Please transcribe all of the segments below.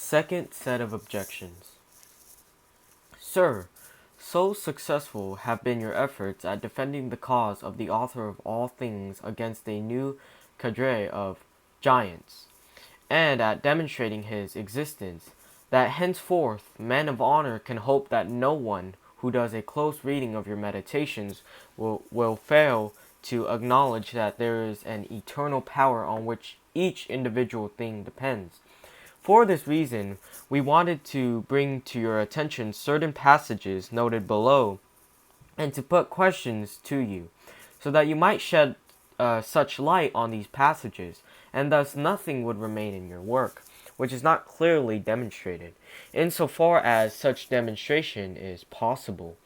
Second set of objections. Sir, so successful have been your efforts at defending the cause of the author of all things against a new cadre of giants, and at demonstrating his existence, that henceforth men of honor can hope that no one who does a close reading of your meditations will fail to acknowledge that there is an eternal power on which each individual thing depends. For this reason, we wanted to bring to your attention certain passages noted below and to put questions to you, so that you might shed such light on these passages, and thus nothing would remain in your work, which is not clearly demonstrated, insofar as such demonstration is possible.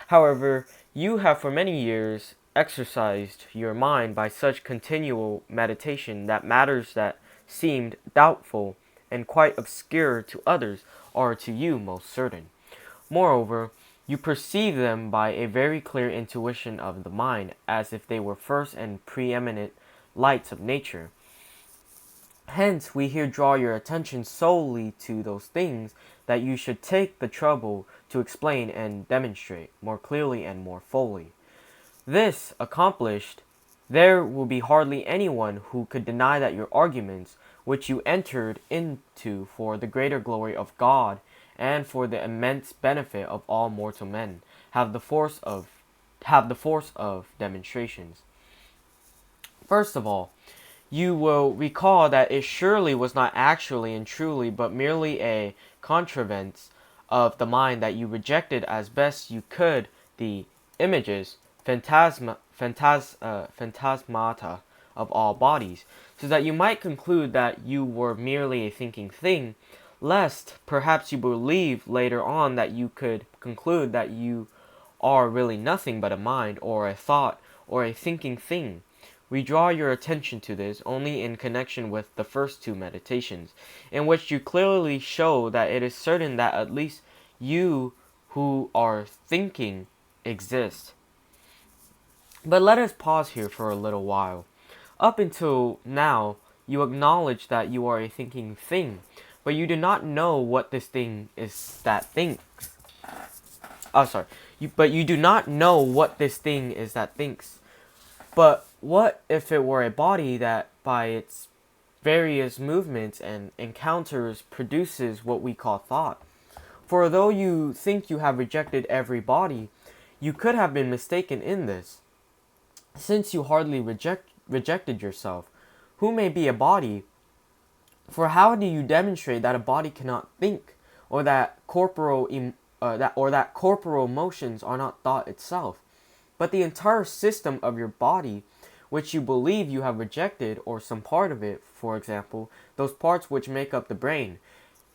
However, you have for many years exercised your mind by such continual meditation that matters that seemed doubtful and quite obscure to others are to you most certain. Moreover, you perceive them by a very clear intuition of the mind, as if they were first and preeminent lights of nature. Hence, we here draw your attention solely to those things that you should take the trouble to explain and demonstrate more clearly and more fully. This accomplished, there will be hardly anyone who could deny that your arguments, which you entered into for the greater glory of God and for the immense benefit of all mortal men, have the force of demonstrations. First of all, you will recall that it surely was not actually and truly, but merely a contrivance of the mind that you rejected as best you could the images, phantasmata of all bodies, so that you might conclude that you were merely a thinking thing, lest perhaps you believe later on that you could conclude that you are really nothing but a mind, or a thought, or a thinking thing. We draw your attention to this only in connection with the first two meditations, in which you clearly show that it is certain that at least you who are thinking exist. But let us pause here for a little while. Up until now, you acknowledge that you are a thinking thing, but you do not know what this thing is that thinks. But you do not know what this thing is that thinks. But what if it were a body that, by its various movements and encounters, produces what we call thought? For though you think you have rejected every body, you could have been mistaken in this, since you hardly rejected yourself, who may be a body. For how do you demonstrate that a body cannot think, or that corporal motions are not thought itself? But the entire system of your body, which you believe you have rejected, or some part of it, for example, those parts which make up the brain,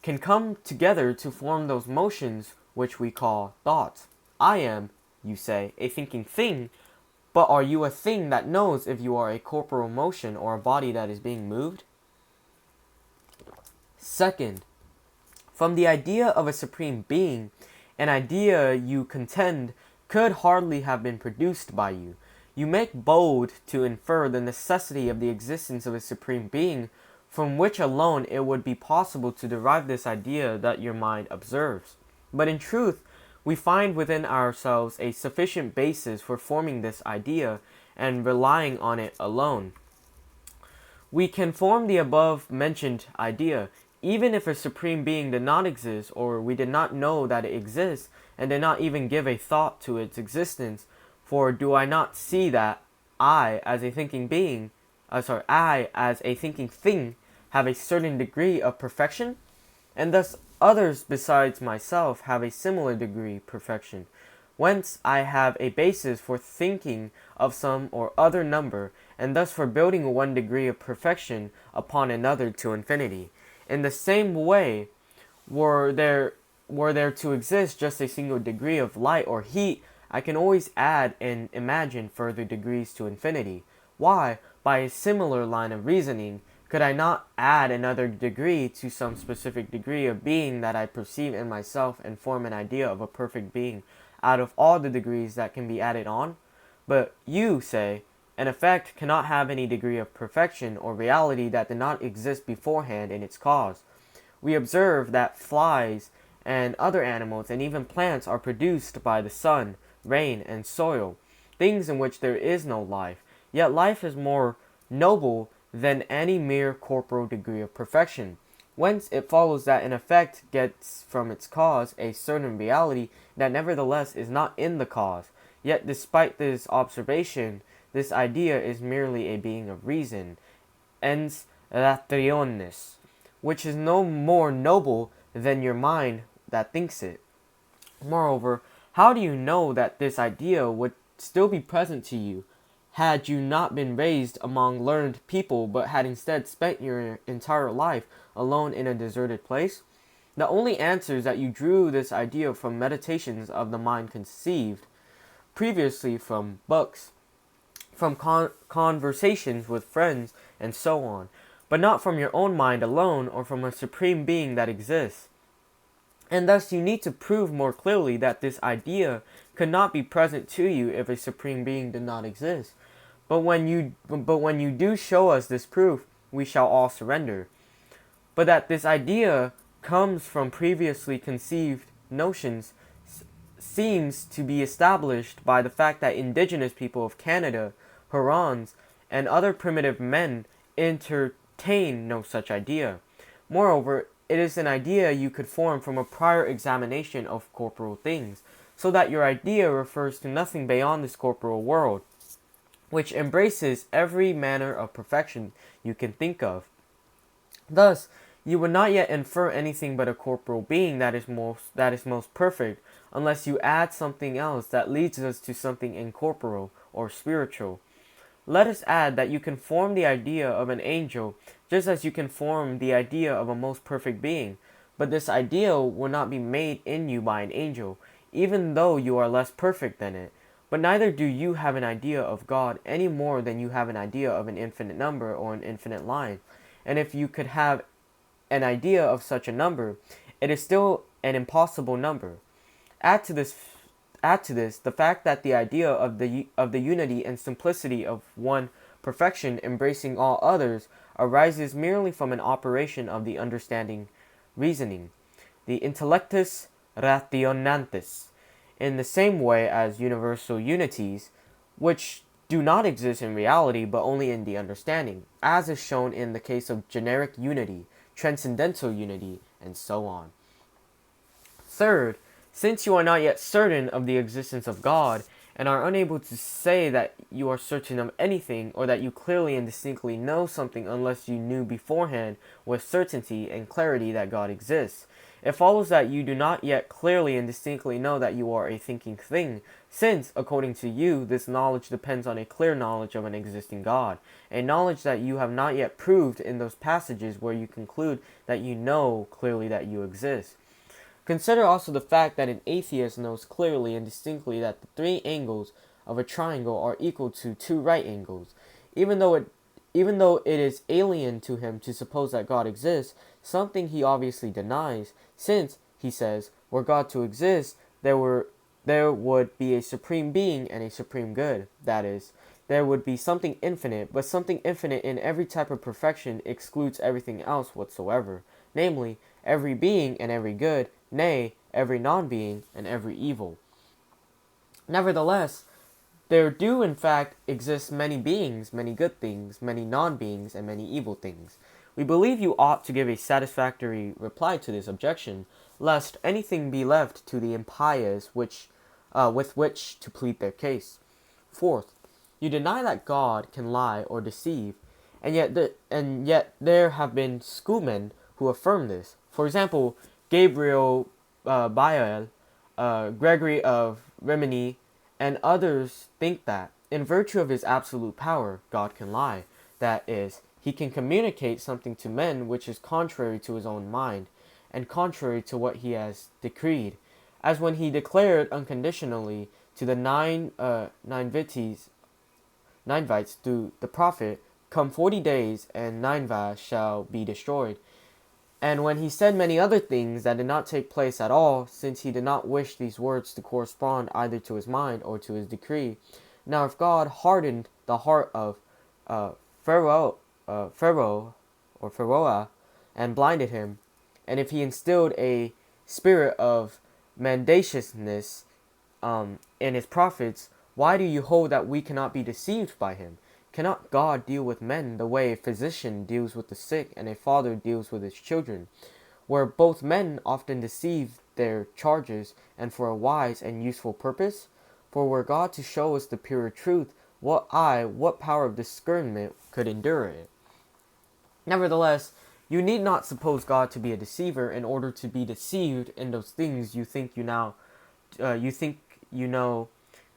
can come together to form those motions which we call thoughts. I am, you say, a thinking thing, but are you a thing that knows if you are a corporal motion or a body that is being moved? Second, from the idea of a supreme being, an idea you contend could hardly have been produced by you. You make bold to infer the necessity of the existence of a supreme being, from which alone it would be possible to derive this idea that your mind observes. But in truth, we find within ourselves a sufficient basis for forming this idea and relying on it alone. We can form the above-mentioned idea, even if a supreme being did not exist, or we did not know that it exists, and did not even give a thought to its existence. For do I not see that I, as a thinking thing, have a certain degree of perfection, and thus others besides myself have a similar degree of perfection, whence I have a basis for thinking of some or other number, and thus for building one degree of perfection upon another to infinity. In the same way, were there to exist just a single degree of light or heat, I can always add and imagine further degrees to infinity. Why, by a similar line of reasoning, could I not add another degree to some specific degree of being that I perceive in myself and form an idea of a perfect being out of all the degrees that can be added on? But you say, an effect cannot have any degree of perfection or reality that did not exist beforehand in its cause. We observe that flies and other animals and even plants are produced by the sun, rain, and soil, things in which there is no life. Yet life is more noble than any mere corporal degree of perfection. Whence it follows that an effect gets from its cause a certain reality that nevertheless is not in the cause. Yet despite this observation, this idea is merely a being of reason, ens rationis, which is no more noble than your mind that thinks it. Moreover, how do you know that this idea would still be present to you had you not been raised among learned people but had instead spent your entire life alone in a deserted place? The only answer is that you drew this idea from meditations of the mind conceived previously from books, from conversations with friends, and so on, but not from your own mind alone or from a supreme being that exists. And thus you need to prove more clearly that this idea could not be present to you if a supreme being did not exist. But when you do show us this proof, we shall all surrender. But that this idea comes from previously conceived notions seems to be established by the fact that indigenous people of Canada, Hurons, and other primitive men entertain no such idea. Moreover, it is an idea you could form from a prior examination of corporal things, so that your idea refers to nothing beyond this corporal world, which embraces every manner of perfection you can think of. Thus, you would not yet infer anything but a corporal being that is most perfect, unless you add something else that leads us to something incorporeal or spiritual. Let us add that you can form the idea of an angel just as you can form the idea of a most perfect being, but this ideal will not be made in you by an angel, even though you are less perfect than it. But neither do you have an idea of God any more than you have an idea of an infinite number or an infinite line. And if you could have an idea of such a number, it is still an impossible number. Add to this the fact that the idea of the unity and simplicity of one perfection embracing all others arises merely from an operation of the understanding reasoning, the intellectus rationantis, in the same way as universal unities, which do not exist in reality but only in the understanding, as is shown in the case of generic unity, transcendental unity, and so on. Third, since you are not yet certain of the existence of God, and are unable to say that you are certain of anything, or that you clearly and distinctly know something unless you knew beforehand with certainty and clarity that God exists, it follows that you do not yet clearly and distinctly know that you are a thinking thing, since, according to you, this knowledge depends on a clear knowledge of an existing God, a knowledge that you have not yet proved in those passages where you conclude that you know clearly that you exist. Consider also the fact that an atheist knows clearly and distinctly that the 3 angles of a triangle are equal to 2 right angles. Even though it is alien to him to suppose that God exists, something he obviously denies, since, he says, were God to exist, there would be a supreme being and a supreme good. That is, there would be something infinite, but something infinite in every type of perfection excludes everything else whatsoever, namely, every being and every good, nay, every non-being and every evil. Nevertheless, there do in fact exist many beings, many good things, many non-beings, and many evil things. We believe you ought to give a satisfactory reply to this objection, lest anything be left to the impious with which to plead their case. Fourth, you deny that God can lie or deceive, and yet there have been schoolmen who affirm this. For example, Gabriel Baal, Gregory of Rimini, and others think that, in virtue of his absolute power, God can lie. That is, he can communicate something to men which is contrary to his own mind, and contrary to what he has decreed, as when he declared unconditionally to the Ninevites to the prophet, "Come 40 days, and Nineveh shall be destroyed." And when he said many other things that did not take place at all, since he did not wish these words to correspond either to his mind or to his decree. Now if God hardened the heart of Pharaoh and blinded him, and if he instilled a spirit of mendaciousness in his prophets, why do you hold that we cannot be deceived by him? Cannot God deal with men the way a physician deals with the sick and a father deals with his children, where both men often deceive their charges and for a wise and useful purpose? For were God to show us the pure truth, what power of discernment could endure it? Nevertheless, you need not suppose God to be a deceiver in order to be deceived in those things you think you know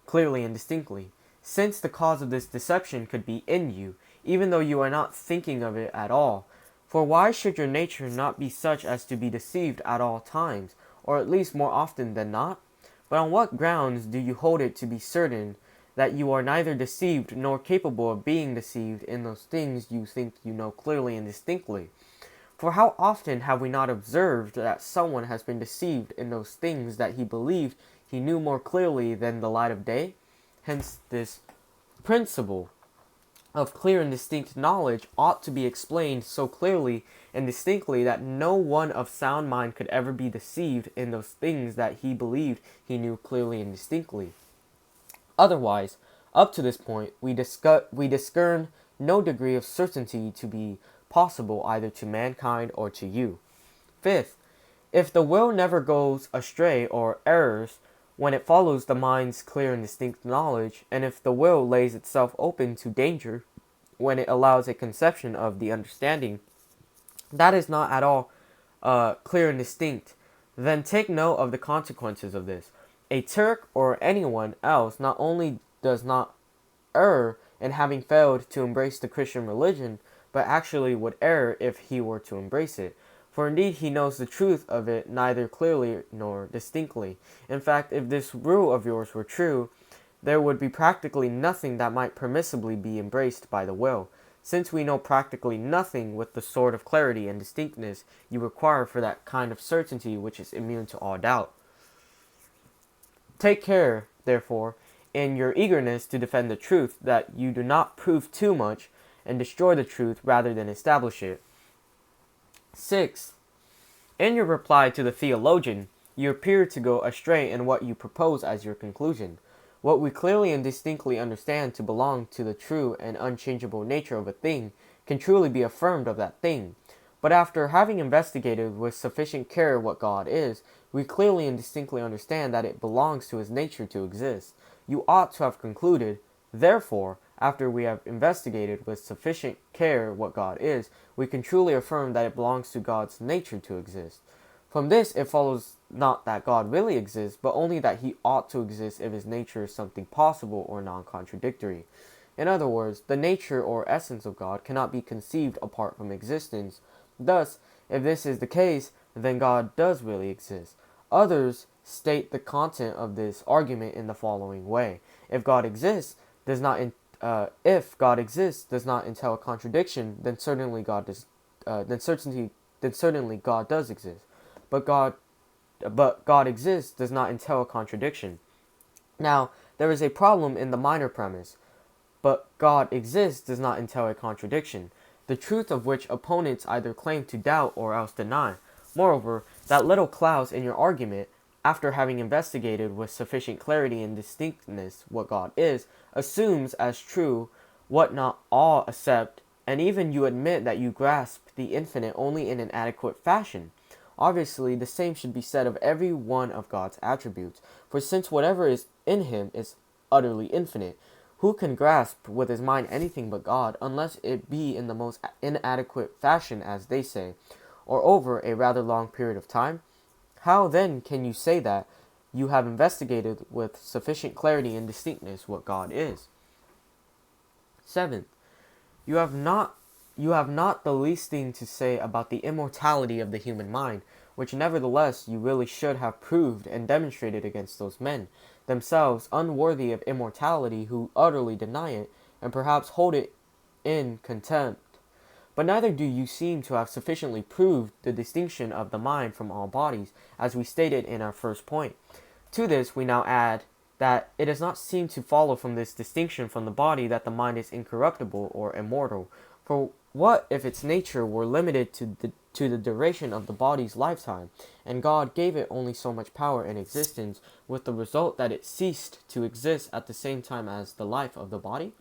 clearly and distinctly, since the cause of this deception could be in you, even though you are not thinking of it at all. For why should your nature not be such as to be deceived at all times, or at least more often than not? But on what grounds do you hold it to be certain that you are neither deceived nor capable of being deceived in those things you think you know clearly and distinctly? For how often have we not observed that someone has been deceived in those things that he believed he knew more clearly than the light of day? Hence this principle of clear and distinct knowledge ought to be explained so clearly and distinctly that no one of sound mind could ever be deceived in those things that he believed he knew clearly and distinctly. Otherwise, up to this point, we discern no degree of certainty to be possible either to mankind or to you. Fifth, if the will never goes astray or errs when it follows the mind's clear and distinct knowledge, and if the will lays itself open to danger when it allows a conception of the understanding that is not at all clear and distinct, then take note of the consequences of this. A Turk or anyone else not only does not err in having failed to embrace the Christian religion, but actually would err if he were to embrace it. For indeed he knows the truth of it neither clearly nor distinctly. In fact, if this rule of yours were true, there would be practically nothing that might permissibly be embraced by the will, since we know practically nothing with the sort of clarity and distinctness you require for that kind of certainty which is immune to all doubt. Take care, therefore, in your eagerness to defend the truth, that you do not prove too much and destroy the truth rather than establish it. 6. In your reply to the theologian, you appear to go astray in what you propose as your conclusion. What we clearly and distinctly understand to belong to the true and unchangeable nature of a thing can truly be affirmed of that thing. But after having investigated with sufficient care what God is, we clearly and distinctly understand that it belongs to his nature to exist. You ought to have concluded, therefore, after we have investigated with sufficient care what God is, we can truly affirm that it belongs to God's nature to exist. From this it follows not that God really exists, but only that he ought to exist if his nature is something possible or non-contradictory. In other words, the nature or essence of God cannot be conceived apart from existence. Thus, if this is the case, then God does really exist. Others state the content of this argument in the following way: if God exists does not entail a contradiction, then certainly God does. Then certainly God does exist. But God exists does not entail a contradiction. Now there is a problem in the minor premise. But God exists does not entail a contradiction, the truth of which opponents either claim to doubt or else deny. Moreover, that little clause in your argument, after having investigated with sufficient clarity and distinctness what God is, assumes as true what not all accept, and even you admit that you grasp the infinite only in an adequate fashion. Obviously, the same should be said of every one of God's attributes, for since whatever is in him is utterly infinite, who can grasp with his mind anything but God, unless it be in the most inadequate fashion, as they say, or over a rather long period of time? How then can you say that you have investigated with sufficient clarity and distinctness what God is? 7th, you have not the least thing to say about the immortality of the human mind, which nevertheless you really should have proved and demonstrated against those men, themselves unworthy of immortality, who utterly deny it, and perhaps hold it in contempt. But neither do you seem to have sufficiently proved the distinction of the mind from all bodies, as we stated in our first point. To this we now add that it does not seem to follow from this distinction from the body that the mind is incorruptible or immortal. For what if its nature were limited to the to the duration of the body's lifetime, and God gave it only so much power in existence, with the result that it ceased to exist at the same time as the life of the body?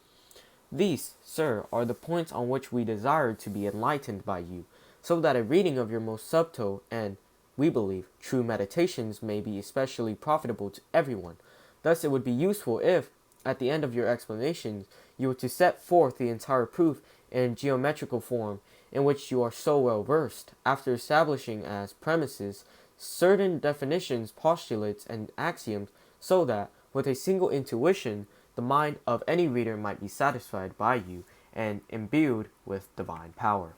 These, sir, are the points on which we desire to be enlightened by you, so that a reading of your most subtle and, we believe, true meditations may be especially profitable to everyone. Thus it would be useful if, at the end of your explanations, you were to set forth the entire proof in geometrical form, in which you are so well versed, after establishing as premises certain definitions, postulates, and axioms, so that, with a single intuition, the mind of any reader might be satisfied by you and imbued with divine power.